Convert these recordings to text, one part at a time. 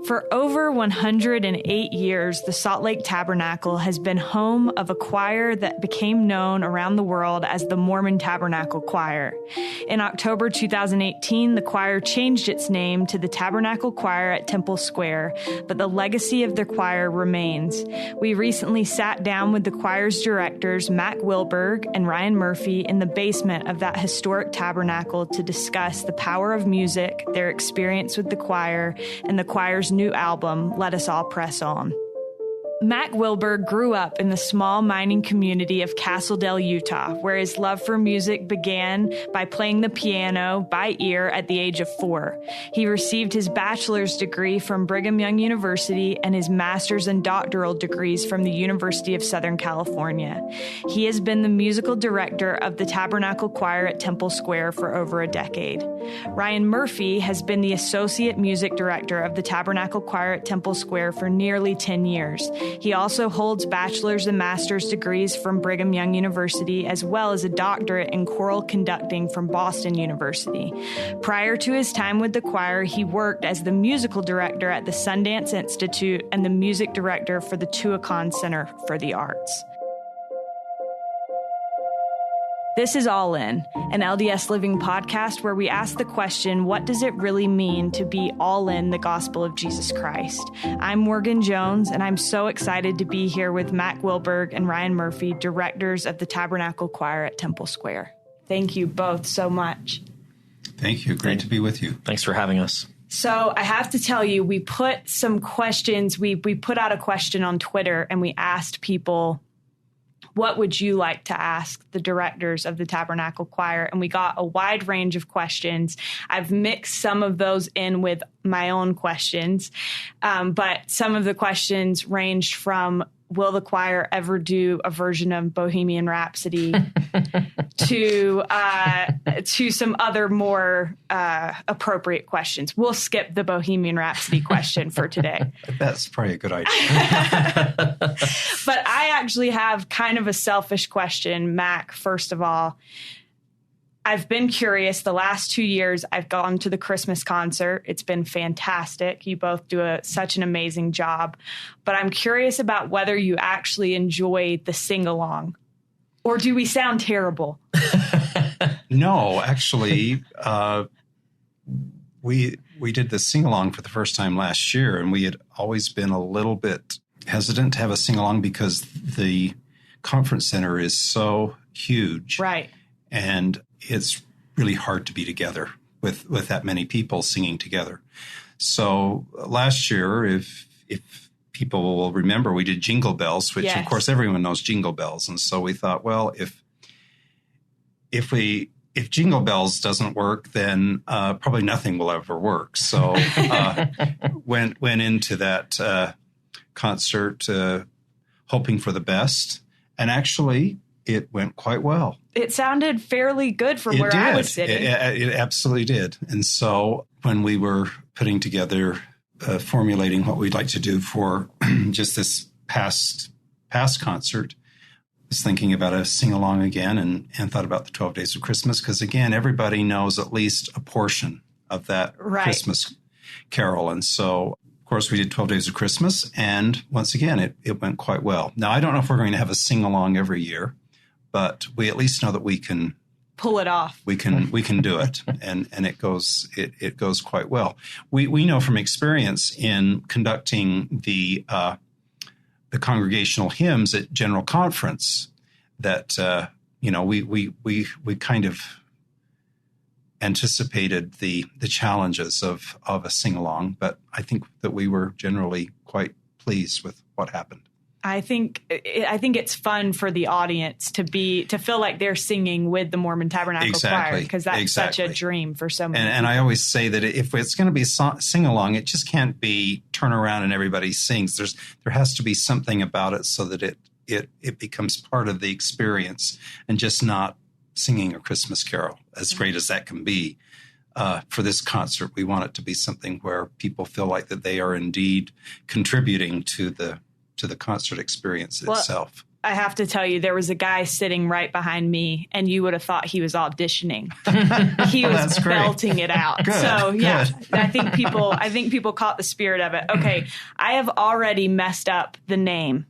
For over 108 years, the Salt Lake Tabernacle has been home of a choir that became known around the world as the Mormon Tabernacle Choir. In October 2018, the choir changed its name to the Tabernacle Choir at Temple Square, but the legacy of the choir remains. We recently sat down with the choir's directors, Mack, Wilberg, and Ryan Murphy, in the basement of that historic tabernacle to discuss the power of music, their experience with the choir, and the choir's new album, Let Us All Press On. Mack Wilberg grew up in the small mining community of Castledale, Utah, where his love for music began by playing the piano by ear at the age of 4. He received his bachelor's degree from Brigham Young University and his master's and doctoral degrees from the University of Southern California. He has been the musical director of the Tabernacle Choir at Temple Square for over a decade. Ryan Murphy has been the associate music director of the Tabernacle Choir at Temple Square for nearly 10 years. He also holds bachelor's and master's degrees from Brigham Young University, as well as a doctorate in choral conducting from Boston University. Prior to his time with the choir, he worked as the musical director at the Sundance Institute and the music director for the Tuacahn Center for the Arts. This is All In, an LDS Living podcast where we ask the question, what does it really mean to be all in the gospel of Jesus Christ? I'm Morgan Jones, and I'm so excited to be here with Mack Wilberg and Ryan Murphy, directors of the Tabernacle Choir at Temple Square. Thank you both so much. Thank you. Great to be with you. Thanks for having us. So I have to tell you, we put some questions, we put out a question on Twitter, and we asked people, what would you like to ask the directors of the Tabernacle Choir? And we got a wide range of questions. I've mixed some of those in with my own questions, but some of the questions ranged from, will the choir ever do a version of Bohemian Rhapsody to some other more appropriate questions. We'll skip the Bohemian Rhapsody question for today. That's probably a good idea. But I actually have kind of a selfish question, Mack, first of all. I've been curious. The last 2 years, I've gone to the Christmas concert. It's been fantastic. You both do such an amazing job. But I'm curious about whether you actually enjoy the sing-along. Or do we sound terrible? No, actually, we did the sing-along for the first time last year, and we had always been a little bit hesitant to have a sing-along because the conference center is so huge. Right. And it's really hard to be together with that many people singing together. So last year, if people will remember, we did Jingle Bells, which of course everyone knows Jingle Bells. And so we thought, well, if Jingle Bells doesn't work, then probably nothing will ever work. So went into that concert hoping for the best, and actually it went quite well. It sounded fairly good from where I was sitting. It absolutely did. And so when we were putting together, formulating what we'd like to do for just this past concert, I was thinking about a sing-along again and thought about the 12 Days of Christmas, because, again, everybody knows at least a portion of that Christmas carol. And so, of course, we did 12 Days of Christmas, and once again, it went quite well. Now, I don't know if we're going to have a sing-along every year, but we at least know that we can pull it off. We can do it, and it goes quite well. We know from experience in conducting the congregational hymns at General Conference that we kind of anticipated the challenges of a sing along, but I think that we were generally quite pleased with what happened. I think it's fun for the audience to feel like they're singing with the Mormon Tabernacle Choir, because that's such a dream for so many. And I always say that if it's going to be sing along, it just can't be turn around and everybody sings. There has to be something about it so that it becomes part of the experience and just not singing a Christmas carol, as great as that can be. For this concert, we want it to be something where people feel like that they are indeed contributing to the concert experience itself. I have to tell you, there was a guy sitting right behind me, and you would have thought he was auditioning. He was belting it out. Good, so yeah, good. I think people caught the spirit of it. Okay, I have already messed up the name.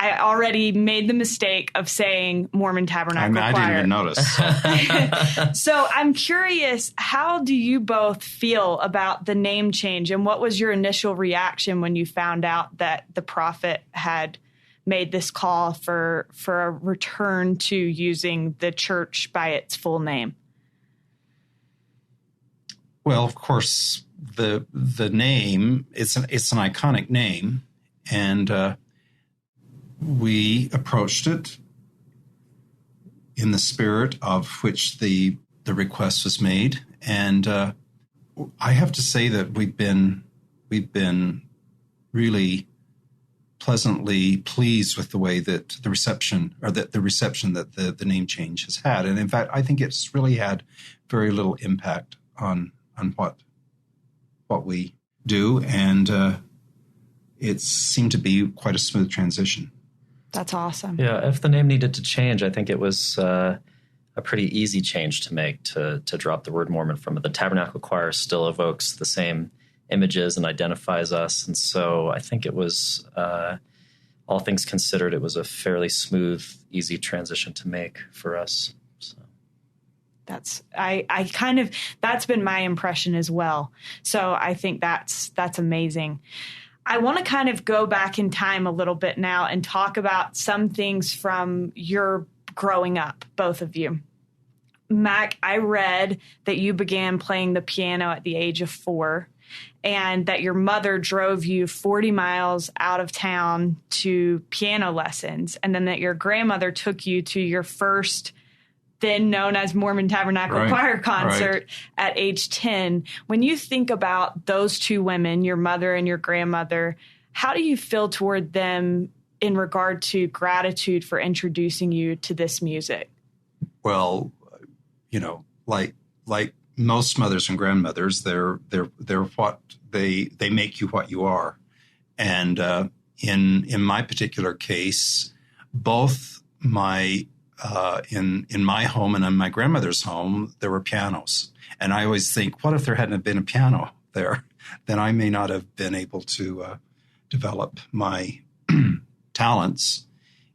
I already made the mistake of saying Mormon Tabernacle Choir. I didn't even notice. So I'm curious, how do you both feel about the name change, and what was your initial reaction when you found out that the prophet had made this call for a return to using the church by its full name? Well, of course, the name, it's an iconic name, and we approached it in the spirit of which the request was made, and I have to say that we've been really pleasantly pleased with the way that the reception that the name change has had. And in fact, I think it's really had very little impact on what we do. And it seemed to be quite a smooth transition. That's awesome. Yeah. If the name needed to change, I think it was a pretty easy change to make, to drop the word Mormon from it. The Tabernacle Choir still evokes the same images and identifies us. And so I think it was, all things considered, it was a fairly smooth, easy transition to make for us. So. That's been my impression as well. So I think that's amazing. I want to kind of go back in time a little bit now and talk about some things from your growing up, both of you. Mack, I read that you began playing the piano at the age of 4. And that your mother drove you 40 miles out of town to piano lessons, and then that your grandmother took you to your first then known as Mormon Tabernacle Choir concert at age 10. When you think about those two women, your mother and your grandmother, how do you feel toward them in regard to gratitude for introducing you to this music? Well, like most mothers and grandmothers, they're what they make you what you are, and in my particular case, both my in my home and in my grandmother's home, there were pianos, and I always think, what if there hadn't been a piano there? Then I may not have been able to develop my talents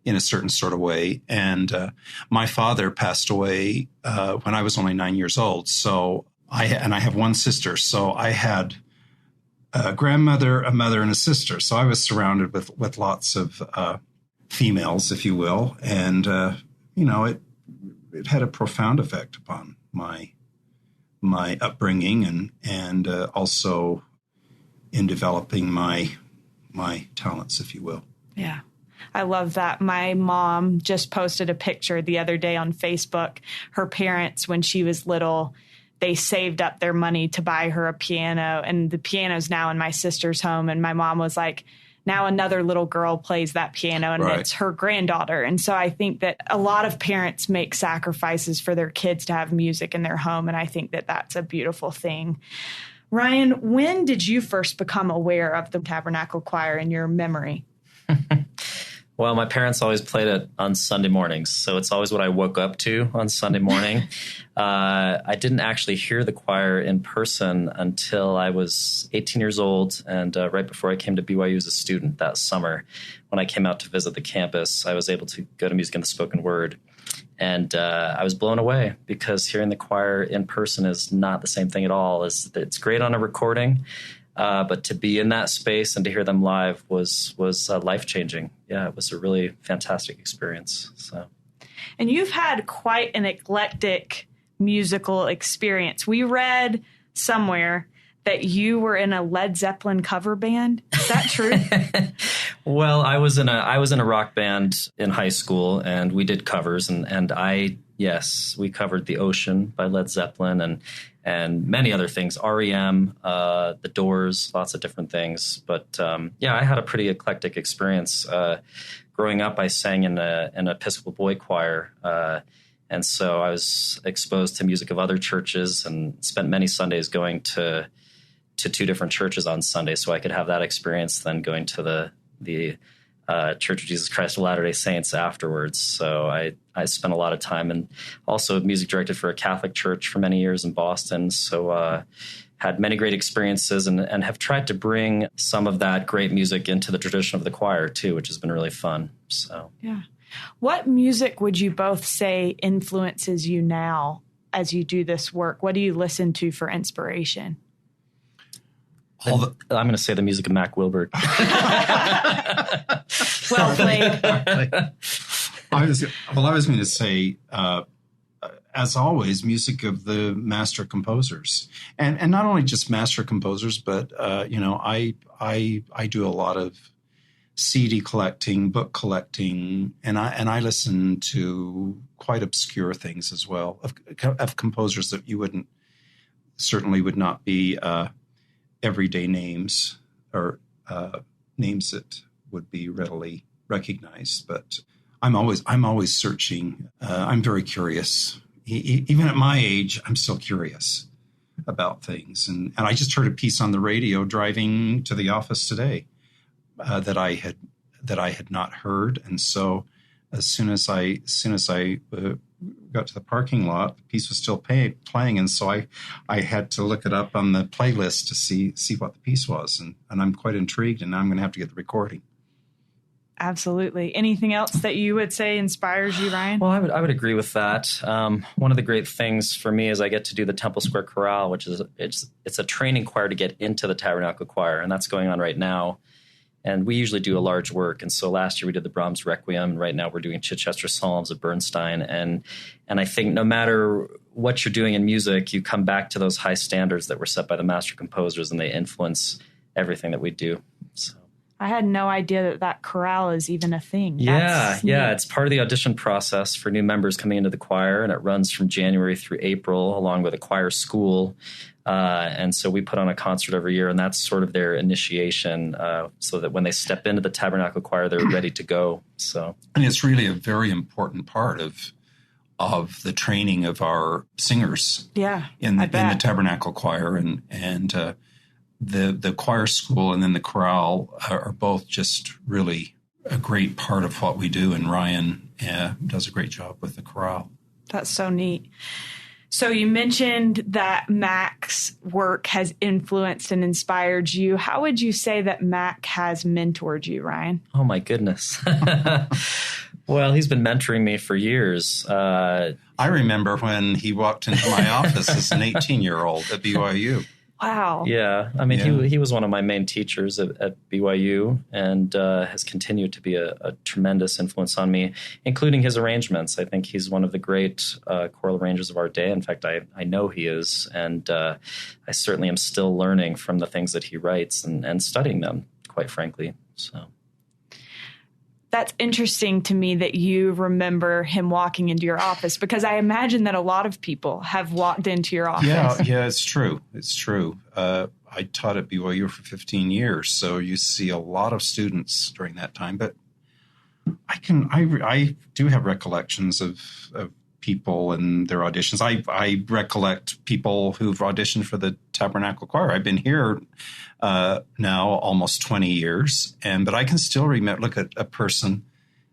in a certain sort of way. And my father passed away when I was only 9 years old. So I have one sister. So I had a grandmother, a mother, and a sister. So I was surrounded with lots of females, if you will. And, it had a profound effect upon my upbringing and also in developing my talents, if you will. Yeah. I love that. My mom just posted a picture the other day on Facebook. Her parents, when she was little, they saved up their money to buy her a piano, and the piano's now in my sister's home. And my mom was like, now another little girl plays that piano, and it's her granddaughter. And so I think that a lot of parents make sacrifices for their kids to have music in their home, and I think that that's a beautiful thing. Ryan, when did you first become aware of the Tabernacle Choir in your memory? Well, my parents always played it on Sunday mornings, so it's always what I woke up to on Sunday morning. I didn't actually hear the choir in person until I was 18 years old, and right before I came to BYU as a student that summer. When I came out to visit the campus, I was able to go to Music in the Spoken Word, and I was blown away because hearing the choir in person is not the same thing at all. It's great on a recording, but to be in that space and to hear them live was life-changing. Yeah, it was a really fantastic experience. So, and you've had quite an eclectic musical experience. We read somewhere that you were in a Led Zeppelin cover band. Is that true? Well, I was in a rock band in high school, and we did covers, and we covered The Ocean by Led Zeppelin and many other things, REM, The Doors, lots of different things. But I had a pretty eclectic experience. Growing up, I sang in an Episcopal boy choir, and so I was exposed to music of other churches and spent many Sundays going to two different churches on Sunday, so I could have that experience. Then going to the Church of Jesus Christ of Latter-day Saints afterwards. So I spent a lot of time, and also music directed for a Catholic church for many years in Boston. So had many great experiences, and have tried to bring some of that great music into the tradition of the choir too, which has been really fun. So yeah. What music would you both say influences you now as you do this work? What do you listen to for inspiration? I'm going to say the music of Mack Wilberg. Well played. I was going to say, as always, music of the master composers, and not only just master composers, but I do a lot of CD collecting, book collecting, and I listen to quite obscure things as well of composers that you certainly would not be everyday names or names that would be readily recognized. But I'm always searching. I'm very curious. Even at my age, I'm still curious about things. And I just heard a piece on the radio driving to the office today that I had not heard. And so as soon as I got to the parking lot, the piece was still playing. And so I had to look it up on the playlist to see what the piece was. And I'm quite intrigued, and now I'm going to have to get the recording. Absolutely. Anything else that you would say inspires you, Ryan? Well, I would agree with that. One of the great things for me is I get to do the Temple Square Chorale, which is it's a training choir to get into the Tabernacle Choir, and that's going on right now. And we usually do a large work. And so last year we did the Brahms Requiem. Right now we're doing Chichester Psalms of Bernstein. And I think no matter what you're doing in music, you come back to those high standards that were set by the master composers, and they influence everything that we do. So I had no idea that chorale is even a thing. Yeah. It's part of the audition process for new members coming into the choir, and it runs from January through April, along with a choir school. And so we put on a concert every year, and that's sort of their initiation, so that when they step into the Tabernacle Choir, they're ready to go. So, and it's really a very important part of the training of our singers. Yeah, in the Tabernacle Choir, and the choir school and then the chorale are both just really a great part of what we do. And Ryan does a great job with the chorale. That's so neat. So you mentioned that Mack's work has influenced and inspired you. How would you say that Mack has mentored you, Ryan? Oh, my goodness. Well, he's been mentoring me for years. I remember when he walked into my office as an 18-year-old at BYU. Wow. Yeah. I mean, he was one of my main teachers at BYU, and has continued to be a tremendous influence on me, including his arrangements. I think he's one of the great choral arrangers of our day. In fact, I know he is, and I certainly am still learning from the things that he writes and studying them, quite frankly. So that's interesting to me that you remember him walking into your office, because I imagine that a lot of people have walked into your office. Yeah, it's true. It's true. I taught at BYU for 15 years, so you see a lot of students during that time. But I do have recollections of people and their auditions. I recollect people who've auditioned for the Tabernacle Choir. I've been here now almost 20 years, but I can still look at a person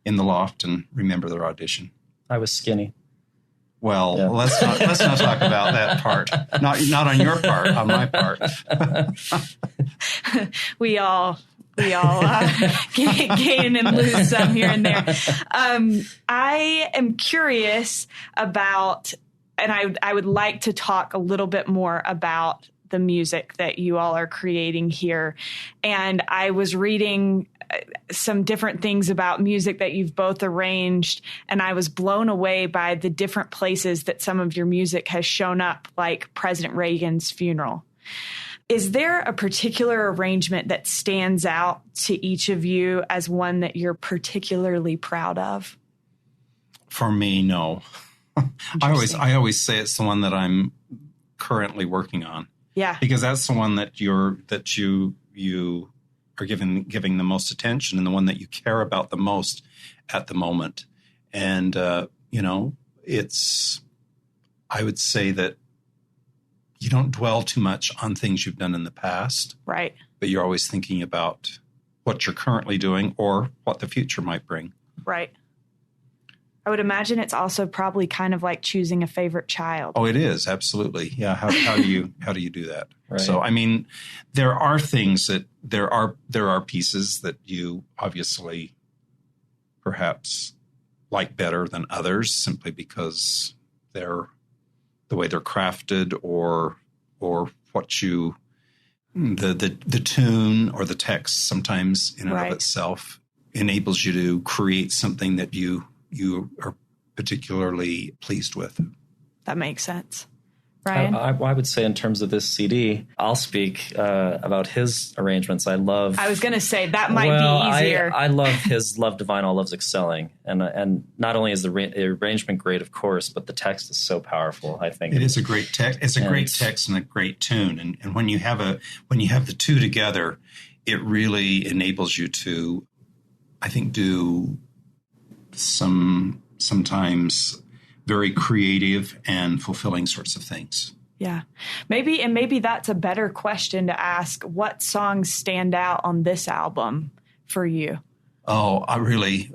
in the loft and remember their audition. I was skinny. Well, yeah. let's not talk about that part. Not on your part, on my part. We all gain and lose some here and there. I am curious about, and I would like to talk a little bit more about the music that you all are creating here. And I was reading some different things about music that you've both arranged, and I was blown away by the different places that some of your music has shown up, like President Reagan's funeral. Is there a particular arrangement that stands out to each of you as one that you're particularly proud of? For me, no. I always say it's the one that I'm currently working on. Yeah. Because that's the one that you are giving the most attention, and the one that you care about the most at the moment. And I would say that you don't dwell too much on things you've done in the past. Right. But you're always thinking about what you're currently doing or what the future might bring. Right. I would imagine it's also probably kind of like choosing a favorite child. Oh, it is. Absolutely. Yeah. How do you do that? Right. So, I mean, there are things that there are pieces that you obviously perhaps like better than others simply because they're the way they're crafted or what you, the tune or the text sometimes in and of itself enables you to create something that you are particularly pleased with. That makes sense. Ryan? I would say in terms of this CD, I'll speak about his arrangements. I was going to say that might be easier. I love his Love Divine, All Love's Excelling. And not only is the arrangement great, of course, but the text is so powerful, I think. It is a great text. It's a great text and a great tune. And when you have the two together, it really enables you to, I think, do sometimes very creative and fulfilling sorts of things. Yeah. Maybe that's a better question to ask. What songs stand out on this album for you? Oh, I really,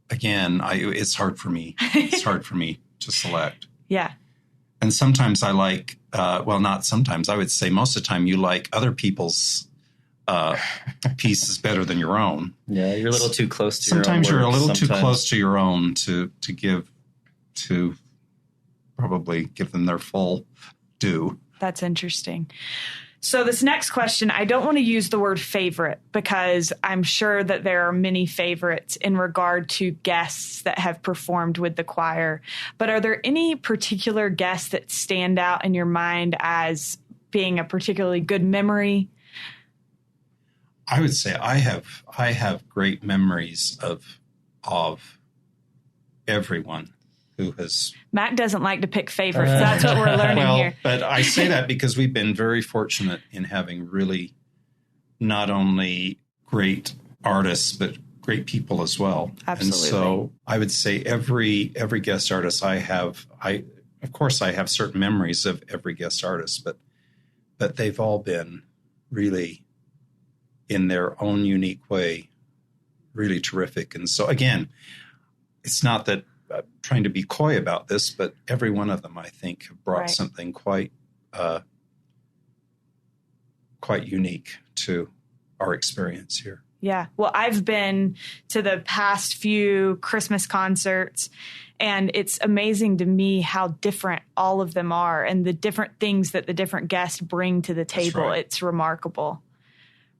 it's hard for me. It's hard for me to select. Yeah. And sometimes I like, not sometimes, I would say most of the time you like other people's pieces better than your own. Yeah, you're a little too close to your own. Sometimes you're a little too close to your own to probably give them their full due. That's interesting. So this next question, I don't want to use the word favorite because I'm sure that there are many favorites in regard to guests that have performed with the choir. But are there any particular guests that stand out in your mind as being a particularly good memory? I would say I have great memories of everyone who has. Matt doesn't like to pick favorites. That's what we're learning here. But I say that because we've been very fortunate in having really not only great artists but great people as well. Absolutely. And so I would say every guest artist I have certain memories of every guest artist, but they've all been really, in their own unique way, really terrific. And so, again, it's not that I'm trying to be coy about this, but every one of them, I think, have brought something quite unique to our experience here. Yeah. Well, I've been to the past few Christmas concerts, and it's amazing to me how different all of them are and the different things that the different guests bring to the table. That's right. It's remarkable.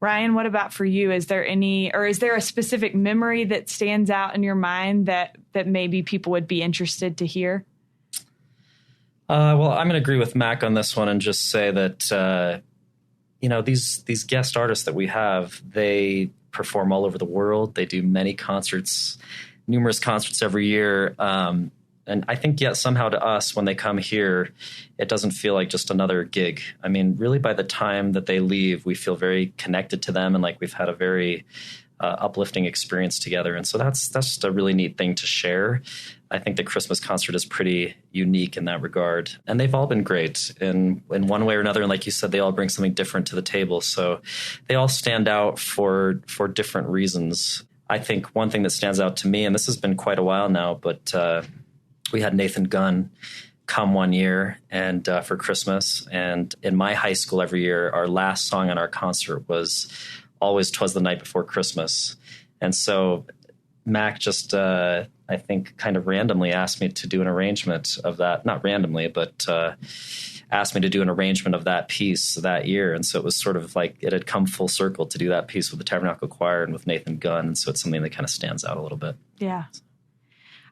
Ryan, what about for you? Is there a specific memory that stands out in your mind that maybe people would be interested to hear? Well, I'm going to agree with Mack on this one and just say that, these guest artists that we have, they perform all over the world. They do many concerts, numerous concerts every year. And I think yet somehow to us, when they come here, it doesn't feel like just another gig. I mean, really by the time that they leave, we feel very connected to them and like we've had a very uplifting experience together. And so that's just a really neat thing to share. I think the Christmas concert is pretty unique in that regard. And they've all been great in one way or another. And like you said, they all bring something different to the table. So they all stand out for different reasons. I think one thing that stands out to me, and this has been quite a while now, but we had Nathan Gunn come one year and for Christmas. And in my high school every year, our last song on our concert was always 'Twas the Night Before Christmas. And so Mack just, I think, kind of randomly asked me to do an arrangement of that. Not randomly, but asked me to do an arrangement of that piece that year. And so it was sort of like it had come full circle to do that piece with the Tabernacle Choir and with Nathan Gunn. And so it's something that kind of stands out a little bit. Yeah.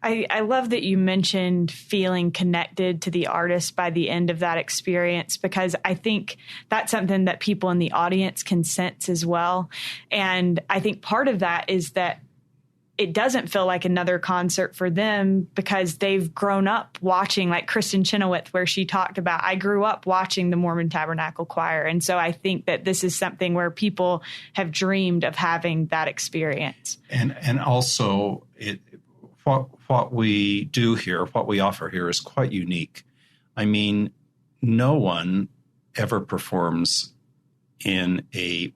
I love that you mentioned feeling connected to the artist by the end of that experience, because I think that's something that people in the audience can sense as well. And I think part of that is that it doesn't feel like another concert for them because they've grown up watching, like Kristen Chenoweth, where she talked about, I grew up watching the Mormon Tabernacle Choir. And so I think that this is something where people have dreamed of having that experience. And also what we do here, what we offer here is quite unique. I mean, no one ever performs in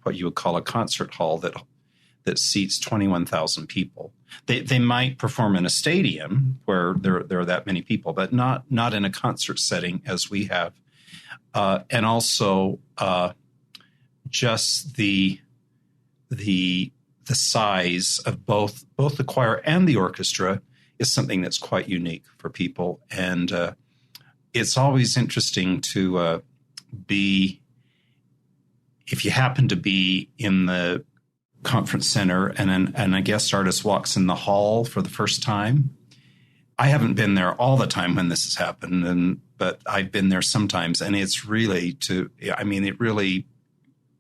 what you would call a concert hall that seats 21,000 people. They might perform in a stadium where there are that many people, but not in a concert setting as we have. And also just the size of both the choir and the orchestra is something that's quite unique for people. And it's always interesting to be, if you happen to be in the conference center and a guest artist walks in the hall for the first time. I haven't been there all the time when this has happened, but I've been there sometimes, and it's really it really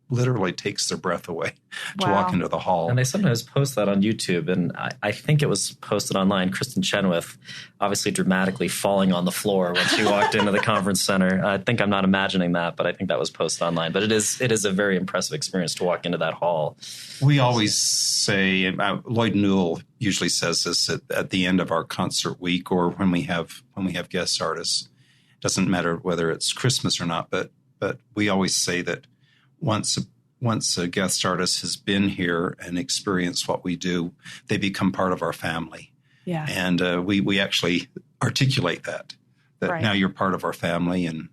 literally takes their breath away to walk into the hall. And they sometimes post that on YouTube, and I think it was posted online. Kristen Chenoweth obviously dramatically falling on the floor when she walked into the conference center. I think I'm not imagining that, but I think that was posted online. But it is a very impressive experience to walk into that hall. We always say, Lloyd Newell usually says this at the end of our concert week or when we have guest artists. It doesn't matter whether it's Christmas or not, but we always say that once a guest artist has been here and experienced what we do, they become part of our family. Yeah. And we actually articulate that right. Now you're part of our family, and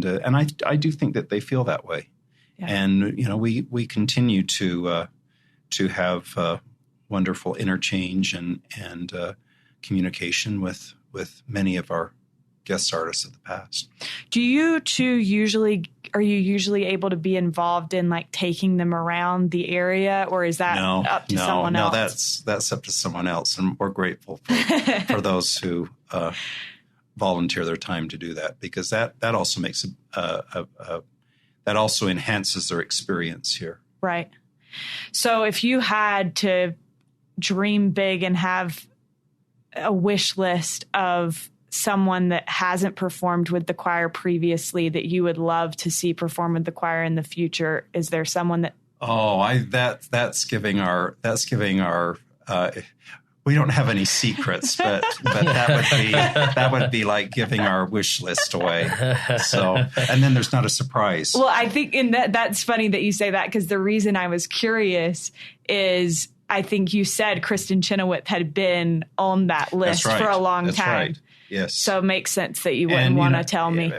I do think that they feel that way. Yeah. And we continue to have wonderful interchange and communication with many of our guest artists of the past. Are you usually able to be involved in like taking them around the area, or is that up to someone else? No, that's up to someone else, and we're grateful for those who volunteer their time to do that, because that also makes that also enhances their experience here. Right. So if you had to dream big and have a wish list of someone that hasn't performed with the choir previously that you would love to see perform with the choir in the future, is there someone that? That's giving our we don't have any secrets, but that would be like giving our wish list away. So, and then there's not a surprise. Well, I think that's funny that you say that, because the reason I was curious is I think you said Kristen Chenoweth had been on that list for a long time. Right. Yes. So it makes sense that you wouldn't want to tell me.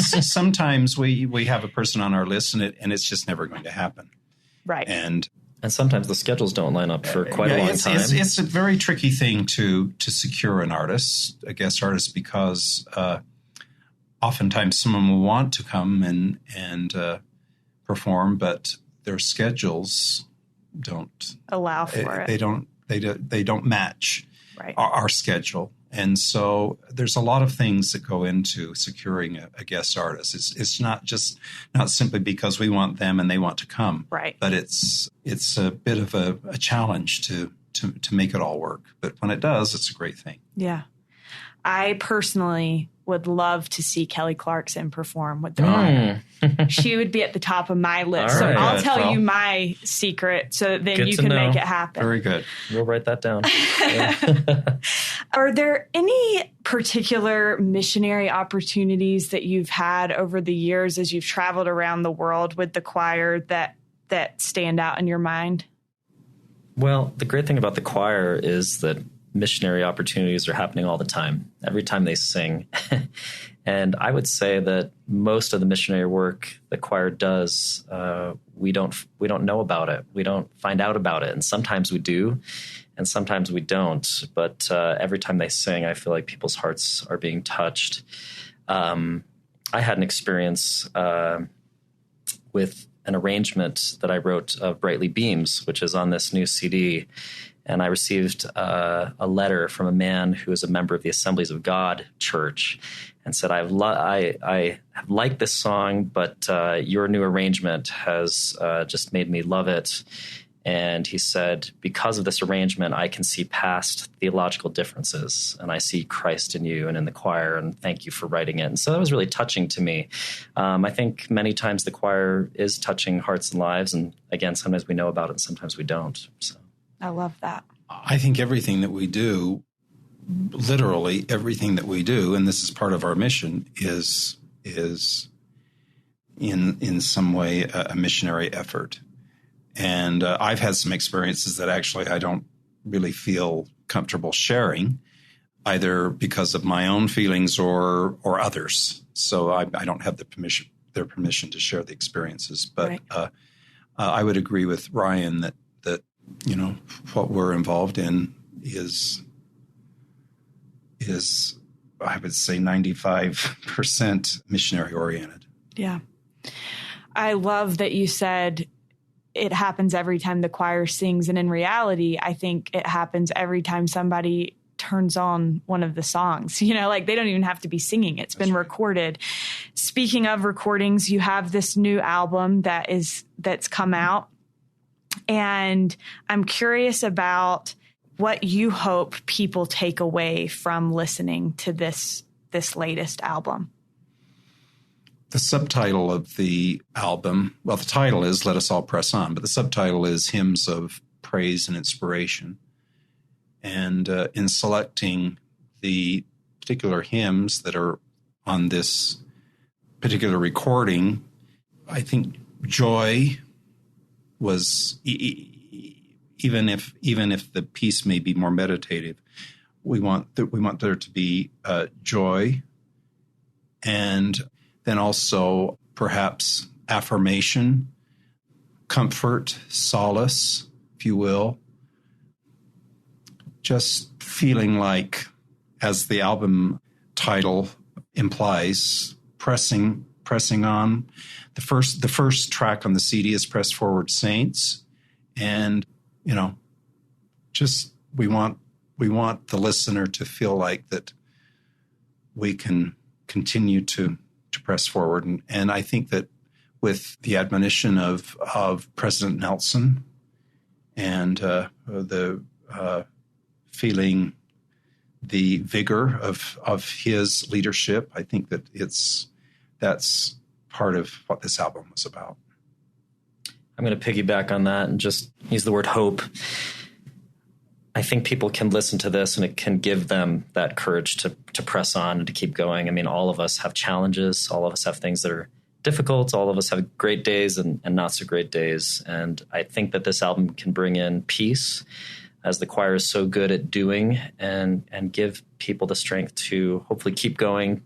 Sometimes we have a person on our list and it's just never going to happen. Right. And sometimes the schedules don't line up for quite a long time. It's a very tricky thing to secure a guest artist, because oftentimes someone will want to come and perform, but their schedules don't allow for it. They don't match right. our schedule. And so there's a lot of things that go into securing a guest artist. It's not simply because we want them and they want to come, right? But it's a bit of a challenge to make it all work. But when it does, it's a great thing. Yeah, I personally would love to see Kelly Clarkson perform with the choir. She would be at the top of my list. All right. So I'll tell you my secret so that then you can make it happen. Very good. We'll write that down. Are there any particular missionary opportunities that you've had over the years as you've traveled around the world with the choir that stand out in your mind? Well, the great thing about the choir is that missionary opportunities are happening all the time, every time they sing. And I would say that most of the missionary work the choir does, we don't know about it. We don't find out about it. And sometimes we do, and sometimes we don't. But every time they sing, I feel like people's hearts are being touched. I had an experience with an arrangement that I wrote of Brightly Beams, which is on this new CD. And I received a letter from a man who is a member of the Assemblies of God Church, and said, I have liked this song, but your new arrangement has just made me love it. And he said, because of this arrangement, I can see past theological differences, and I see Christ in you and in the choir, and thank you for writing it. And so that was really touching to me. I think many times the choir is touching hearts and lives, and again, sometimes we know about it and sometimes we don't. So. I love that. I think everything that we do, literally everything that we do, and this is part of our mission, is in some way a missionary effort. And I've had some experiences that actually I don't really feel comfortable sharing, either because of my own feelings or others. So I don't have their permission to share the experiences. But right. I would agree with Ryan that what we're involved in is I would say 95% missionary oriented. Yeah. I love that you said it happens every time the choir sings. And in reality, I think it happens every time somebody turns on one of the songs. They don't even have to be singing. It's been recorded. Speaking of recordings, you have this new album that's come out. And I'm curious about what you hope people take away from listening to this latest album. The subtitle of the album, well, the title is Let Us All Press On, but the subtitle is Hymns of Praise and Inspiration. And in selecting the particular hymns that are on this particular recording, I think joy was, even if the piece may be more meditative, we want there to be joy, and then also perhaps affirmation, comfort, solace, if you will. Just feeling like, as the album title implies, pressing on. The first track on the CD is Press Forward Saints. And, just we want the listener to feel like that we can continue to press forward. And I think that with the admonition of President Nelson and the feeling the vigor of his leadership, I think that that's part of what this album was about. I'm going to piggyback on that and just use the word hope. I think people can listen to this and it can give them that courage to press on and to keep going. I mean, all of us have challenges. All of us have things that are difficult. All of us have great days and not so great days. And I think that this album can bring in peace, as the choir is so good at doing, and give people the strength to hopefully keep going,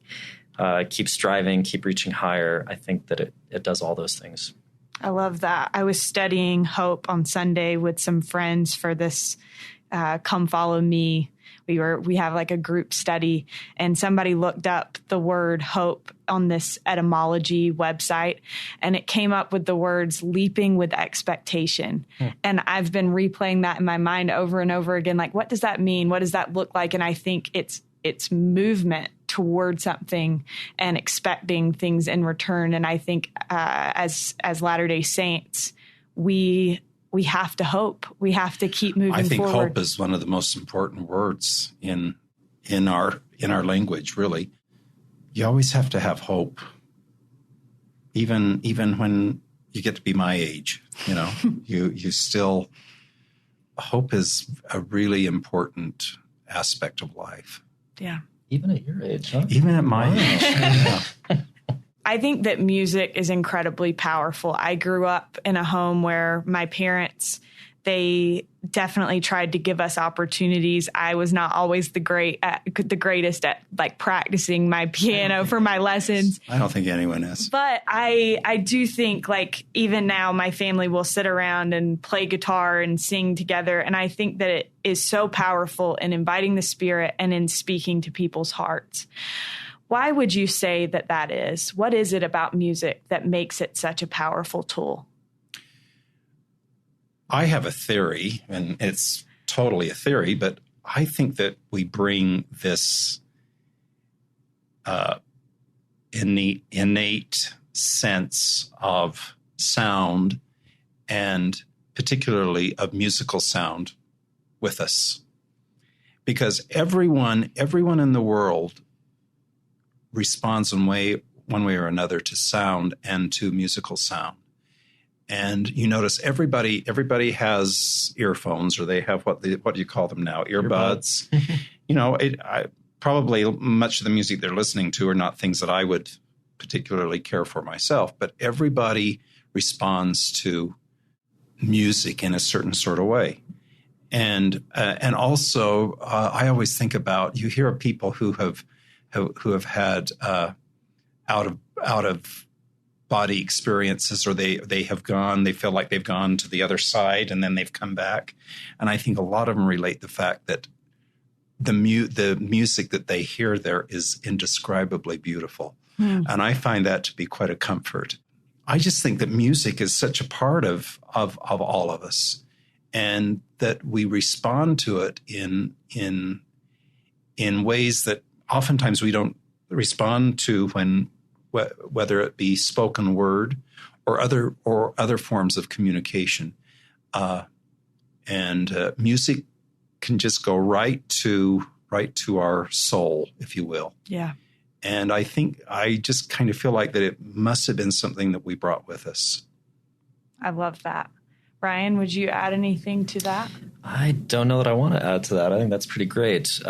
keep striving, keep reaching higher. I think that it does all those things. I love that. I was studying hope on Sunday with some friends for this Come Follow Me. We have like a group study, and somebody looked up the word hope on this etymology website, and it came up with the words leaping with expectation. And I've been replaying that in my mind over and over again. Like, what does that mean? What does that look like? And I think it's movement toward something and expecting things in return. And I think as Latter-day Saints, we have to hope. We have to keep moving forward. I think hope is one of the most important words in our language, really. You always have to have hope, even when you get to be my age. You still, hope is a really important aspect of life. Yeah. Even at your age, huh? Even at my age. Yeah. I think that music is incredibly powerful. I grew up in a home where my parents, they definitely tried to give us opportunities. I was not always the greatest at like practicing my piano for my lessons. I don't think anyone is. But I do think like even now my family will sit around and play guitar and sing together. And I think that it is so powerful in inviting the Spirit and in speaking to people's hearts. Why would you say that is? What is it about music that makes it such a powerful tool? I have a theory, and it's totally a theory, but I think that we bring this innate sense of sound, and particularly of musical sound, with us. Because everyone in the world responds in one way or another to sound and to musical sound. And you notice everybody has earphones, or they have what do you call them now? Earbuds. Probably much of the music they're listening to are not things that I would particularly care for myself, but everybody responds to music in a certain sort of way. And also, I always think about, you hear of people who have had out of body experiences, or they feel like they've gone to the other side and then they've come back. And I think a lot of them relate the fact that the music that they hear there is indescribably beautiful. And I find that to be quite a comfort. I just think that music is such a part of all of us, and that we respond to it in ways that oftentimes we don't respond to, whether it be spoken word or other forms of communication. And music can just go right to our soul, if you will. Yeah. And I just kind of feel like that it must have been something that we brought with us. I love that. Ryan, would you add anything to that? I don't know that I want to add to that. I think that's pretty great.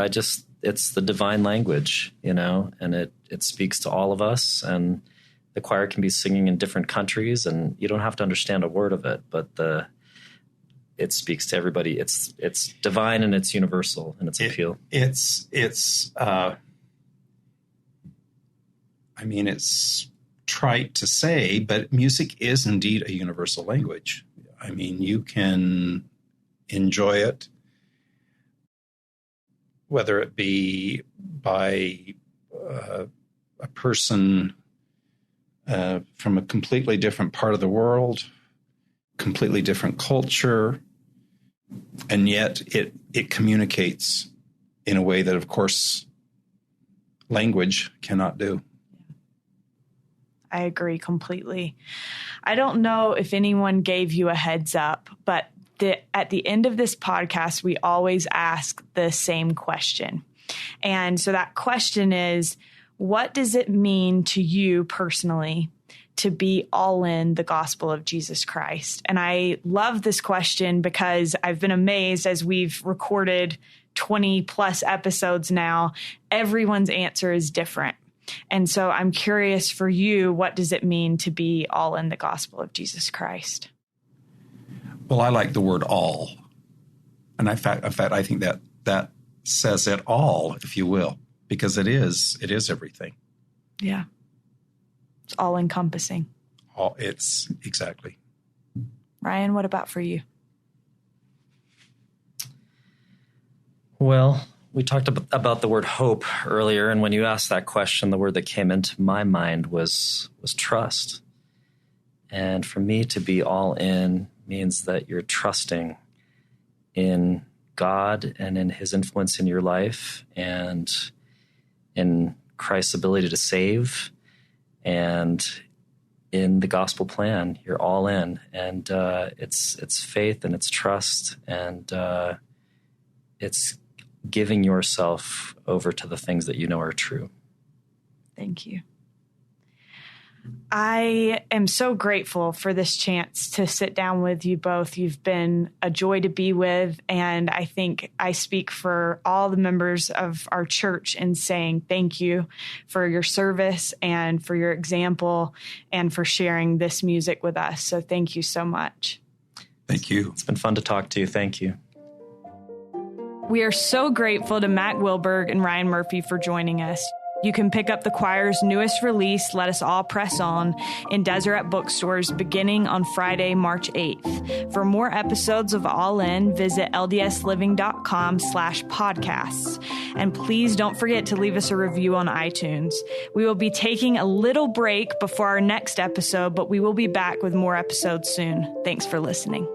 It's the divine language, and it speaks to all of us. And the choir can be singing in different countries, and you don't have to understand a word of it, but it speaks to everybody. It's divine and it's universal in its appeal. It's trite to say, but music is indeed a universal language. I mean, you can enjoy it, whether it be by a person from a completely different part of the world, completely different culture, and yet it communicates in a way that, of course, language cannot do. I agree completely. I don't know if anyone gave you a heads up, but at the end of this podcast, we always ask the same question. And so that question is, what does it mean to you personally to be all in the gospel of Jesus Christ? And I love this question because I've been amazed as we've recorded 20 plus episodes now, everyone's answer is different. And so I'm curious for you, what does it mean to be all in the gospel of Jesus Christ? Well, I like the word all. And in fact, I think that says it all, if you will, because it is everything. Yeah. It's all encompassing. It's exactly. Ryan, what about for you? Well, we talked about the word hope earlier, and when you asked that question, the word that came into my mind was trust. And for me to be all in means that you're trusting in God and in his influence in your life and in Christ's ability to save and in the gospel plan. You're all in, and it's faith and it's trust, and it's giving yourself over to the things that you know are true. Thank you. I am so grateful for this chance to sit down with you both. You've been a joy to be with, and I think I speak for all the members of our church in saying thank you for your service and for your example and for sharing this music with us. So thank you so much. Thank you. It's been fun to talk to you. Thank you. We are so grateful to Mack Wilberg and Ryan Murphy for joining us. You can pick up the choir's newest release, Let Us All Press On, in Deseret bookstores beginning on Friday, March 8th. For more episodes of All In, visit ldsliving.com/podcasts. And please don't forget to leave us a review on iTunes. We will be taking a little break before our next episode, but we will be back with more episodes soon. Thanks for listening.